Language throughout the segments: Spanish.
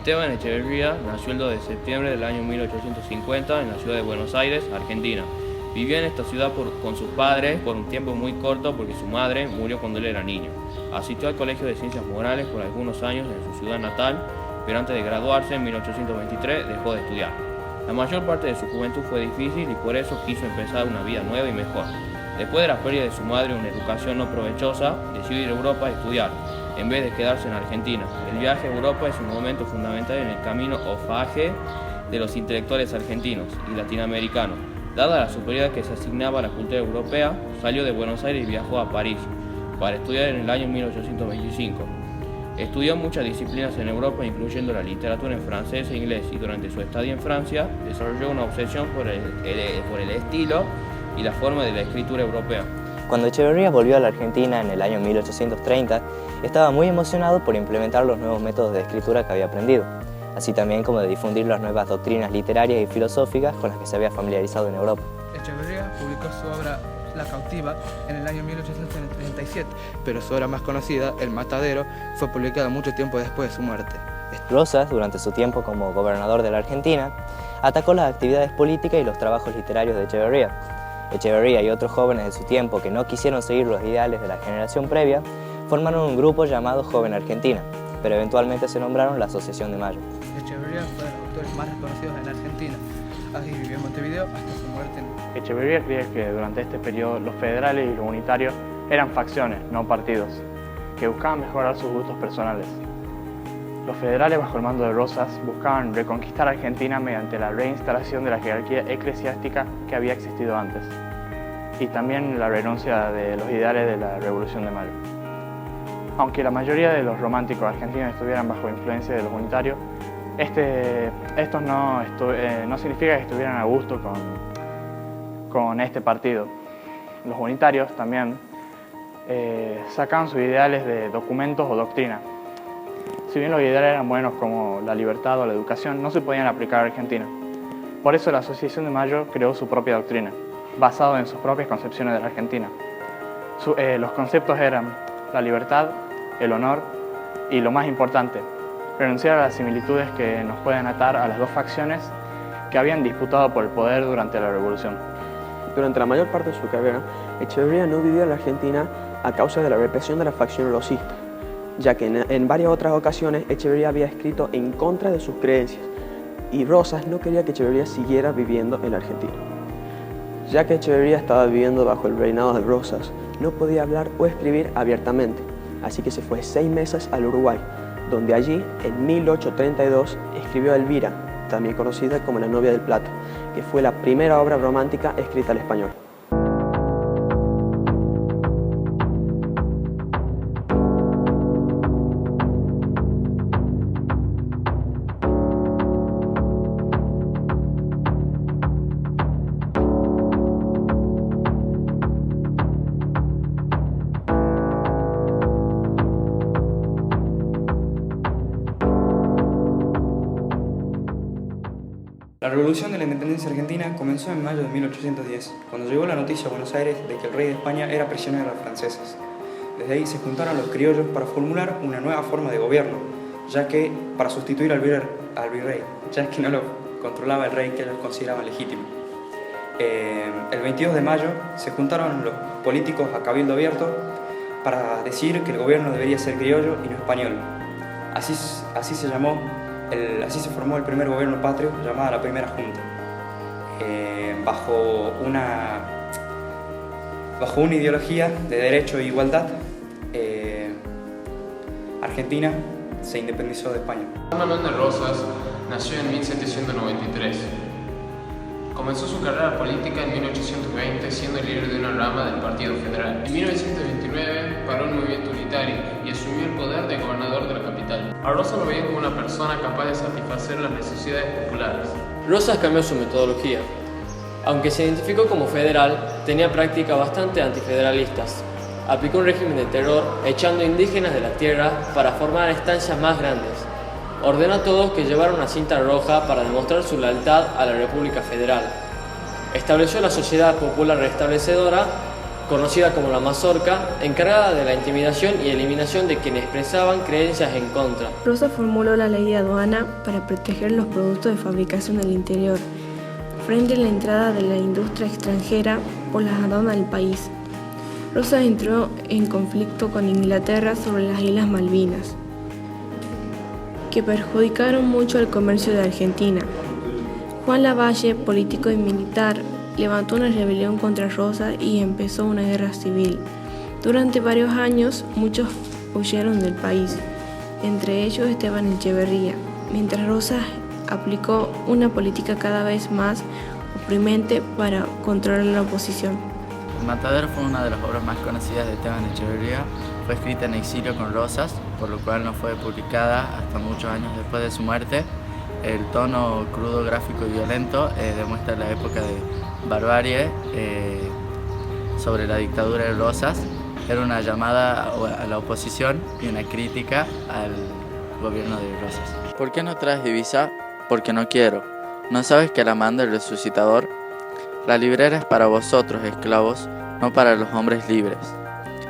Esteban Echeverría nació el 2 de septiembre del año 1850 en la ciudad de Buenos Aires, Argentina. Vivió en esta ciudad con sus padres por un tiempo muy corto porque su madre murió cuando él era niño. Asistió al Colegio de Ciencias Morales por algunos años en su ciudad natal, pero antes de graduarse en 1823 dejó de estudiar. La mayor parte de su juventud fue difícil y por eso quiso empezar una vida nueva y mejor. Después de la pérdida de su madre y una educación no provechosa, decidió ir a Europa a estudiar, en vez de quedarse en Argentina. El viaje a Europa es un momento fundamental en el camino ofaje de los intelectuales argentinos y latinoamericanos. Dada la superioridad que se asignaba a la cultura europea, salió de Buenos Aires y viajó a París para estudiar en el año 1825. Estudió muchas disciplinas en Europa, incluyendo la literatura en francés e inglés, y durante su estadía en Francia desarrolló una obsesión por el estilo y la forma de la escritura europea. Cuando Echeverría volvió a la Argentina en el año 1830, estaba muy emocionado por implementar los nuevos métodos de escritura que había aprendido, así también como de difundir las nuevas doctrinas literarias y filosóficas con las que se había familiarizado en Europa. Echeverría publicó su obra La cautiva en el año 1837, pero su obra más conocida, El matadero, fue publicada mucho tiempo después de su muerte. Rosas, durante su tiempo como gobernador de la Argentina, atacó las actividades políticas y los trabajos literarios de Echeverría. Echeverría y otros jóvenes de su tiempo que no quisieron seguir los ideales de la generación previa, formaron un grupo llamado Joven Argentina, pero eventualmente se nombraron la Asociación de Mayo. Echeverría fue de los autores más reconocidos en Argentina. Así vivió en Montevideo hasta su muerte. Echeverría creía que durante este periodo los federales y los unitarios eran facciones, no partidos, que buscaban mejorar sus gustos personales. Los federales, bajo el mando de Rosas, buscaban reconquistar Argentina mediante la reinstalación de la jerarquía eclesiástica que había existido antes, y también la renuncia de los ideales de la Revolución de Mayo. Aunque la mayoría de los románticos argentinos estuvieran bajo influencia de los unitarios, esto no significa que estuvieran a gusto con este partido. Los unitarios también sacaban sus ideales de documentos o doctrina. Si bien los ideales eran buenos como la libertad o la educación, no se podían aplicar a Argentina. Por eso la Asociación de Mayo creó su propia doctrina, basada en sus propias concepciones de la Argentina. Los conceptos eran la libertad, el honor y, lo más importante, renunciar a las similitudes que nos pueden atar a las dos facciones que habían disputado por el poder durante la Revolución. Durante la mayor parte de su carrera, Echeverría no vivió en la Argentina a causa de la represión de la facción rosista, ya que en varias otras ocasiones Echeverría había escrito en contra de sus creencias y Rosas no quería que Echeverría siguiera viviendo en la Argentina. Ya que Echeverría estaba viviendo bajo el reinado de Rosas, no podía hablar o escribir abiertamente, así que se fue 6 meses al Uruguay, donde allí, en 1832, escribió Elvira, también conocida como La novia del Plata, que fue la primera obra romántica escrita al español. La Revolución de la Independencia Argentina comenzó en mayo de 1810, cuando llegó la noticia a Buenos Aires de que el rey de España era prisionero de los franceses. Desde ahí se juntaron los criollos para formular una nueva forma de gobierno, para sustituir al virrey, ya que no lo controlaba el rey que ellos consideraban legítimo. El 22 de mayo se juntaron los políticos a cabildo abierto para decir que el gobierno debería ser criollo y no español. Así se formó el primer gobierno patrio, llamada la Primera Junta. Bajo una ideología de derecho e igualdad, Argentina se independizó de España. Juan Manuel de Rosas nació en 1793. Comenzó su carrera política en 1820 siendo el líder de una rama del Partido Federal. En 1929 paró un movimiento unitario y asumió el poder de gobernador de la capital. A Rosas lo veían como una persona capaz de satisfacer las necesidades populares. Rosas cambió su metodología. Aunque se identificó como federal, tenía prácticas bastante antifederalistas. Aplicó un régimen de terror echando indígenas de la tierra para formar estancias más grandes. Ordenó a todos que llevaran una cinta roja para demostrar su lealtad a la República Federal. Estableció la Sociedad Popular Restablecedora conocida como la Mazorca, encargada de la intimidación y eliminación de quienes expresaban creencias en contra. Rosas formuló la ley de aduana para proteger los productos de fabricación del interior frente a la entrada de la industria extranjera por las aduanas del país. Rosas entró en conflicto con Inglaterra sobre las Islas Malvinas, que perjudicaron mucho el comercio de Argentina. Juan Lavalle, político y militar, levantó una rebelión contra Rosas y empezó una guerra civil. Durante varios años, muchos huyeron del país, entre ellos Esteban Echeverría, mientras Rosas aplicó una política cada vez más oprimente para controlar la oposición. El Matadero fue una de las obras más conocidas de Esteban Echeverría. Fue escrita en exilio con Rosas, por lo cual no fue publicada hasta muchos años después de su muerte. El tono crudo, gráfico y violento demuestra la época de barbarie sobre la dictadura de Rosas. Era una llamada a la oposición y una crítica al gobierno de Rosas. ¿Por qué no traes divisa? Porque no quiero. ¿No sabes que la manda el resucitador? La librera es para vosotros, esclavos, no para los hombres libres.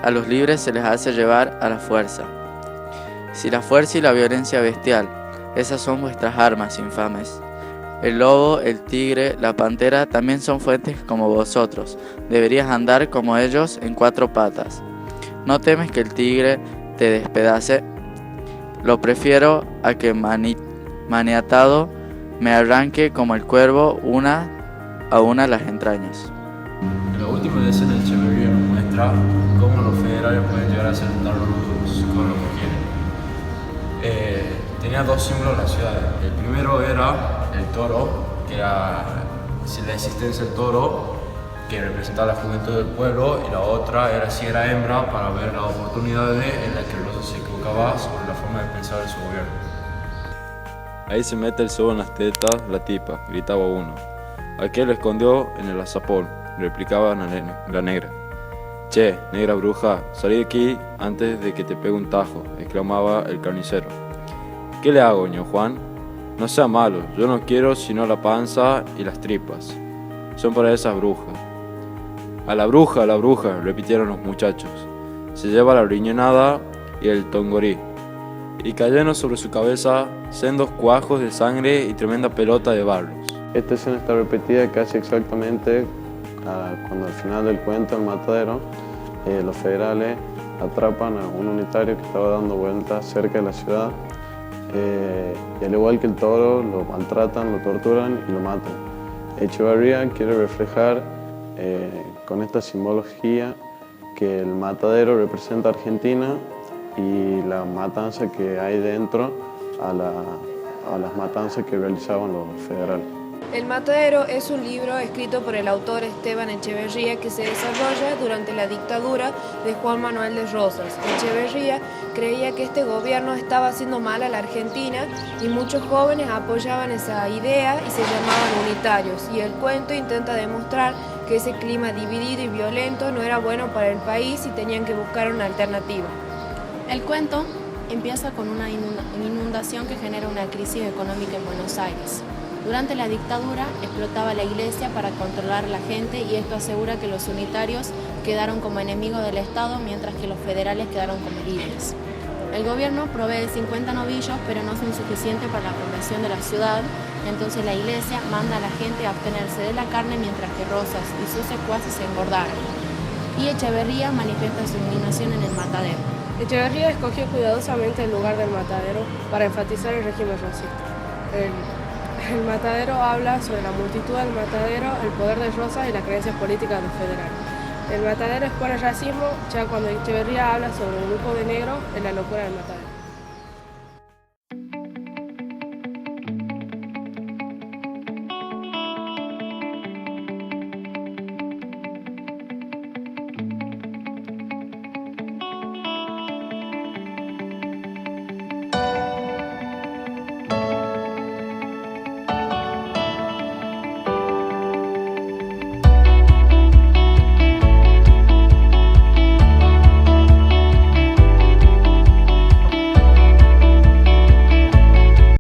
A los libres se les hace llevar a la fuerza. Si la fuerza y la violencia bestial, esas son vuestras armas infames. El lobo, el tigre, la pantera también son fuentes como vosotros. Deberías andar como ellos en 4 patas. ¿No temes que el tigre te despedace? Lo prefiero a que maniatado me arranque como el cuervo una a una las entrañas. La última edición de Echeverría nos muestra cómo los federales pueden llegar a ser tan rudos con lo que quieren. Tenía 2 símbolos en la ciudad. El primero era el toro, que era la existencia del toro, que representaba la juventud del pueblo, y la otra era si era hembra, para ver las oportunidades en las que Rosas se equivocaba sobre la forma de pensar de su gobierno. Ahí se mete el cebo en las tetas, la tipa, gritaba uno. Aquel lo escondió en el azapón, replicaba la negra. Che, negra bruja, salí de aquí antes de que te pegue un tajo, exclamaba el carnicero. ¿Qué le hago, ño Juan? No sea malo, yo no quiero sino la panza y las tripas. Son para esas brujas. A la bruja, repitieron los muchachos. Se lleva la riñonada y el tongorí. Y cayeron sobre su cabeza sendos cuajos de sangre y tremenda pelota de barros. Esta escena está repetida casi exactamente cuando al final del cuento, el Matadero, los federales atrapan a un unitario que estaba dando vueltas cerca de la ciudad y al igual que el toro, lo maltratan, lo torturan y lo matan. Echeverría quiere reflejar con esta simbología que el Matadero representa a Argentina y la matanza que hay dentro a las matanzas que realizaban los federales. El Matadero es un libro escrito por el autor Esteban Echeverría que se desarrolla durante la dictadura de Juan Manuel de Rosas. Echeverría creía que este gobierno estaba haciendo mal a la Argentina y muchos jóvenes apoyaban esa idea y se llamaban unitarios. Y el cuento intenta demostrar que ese clima dividido y violento no era bueno para el país y tenían que buscar una alternativa. El cuento empieza con una inundación que genera una crisis económica en Buenos Aires. Durante la dictadura explotaba la iglesia para controlar a la gente y esto asegura que los unitarios quedaron como enemigos del Estado mientras que los federales quedaron como líderes. El gobierno provee 50 novillos pero no son suficientes para la población de la ciudad, entonces la iglesia manda a la gente a abstenerse de la carne mientras que Rosas y sus secuaces se engordaron. Y Echeverría manifiesta su indignación en el Matadero. Echeverría escogió cuidadosamente el lugar del Matadero para enfatizar el régimen rosista. El Matadero habla sobre la multitud del Matadero, el poder de Rosas y las creencias políticas de los federales. El Matadero expone el racismo, ya cuando Echeverría habla sobre un grupo de negros en la locura del Matadero.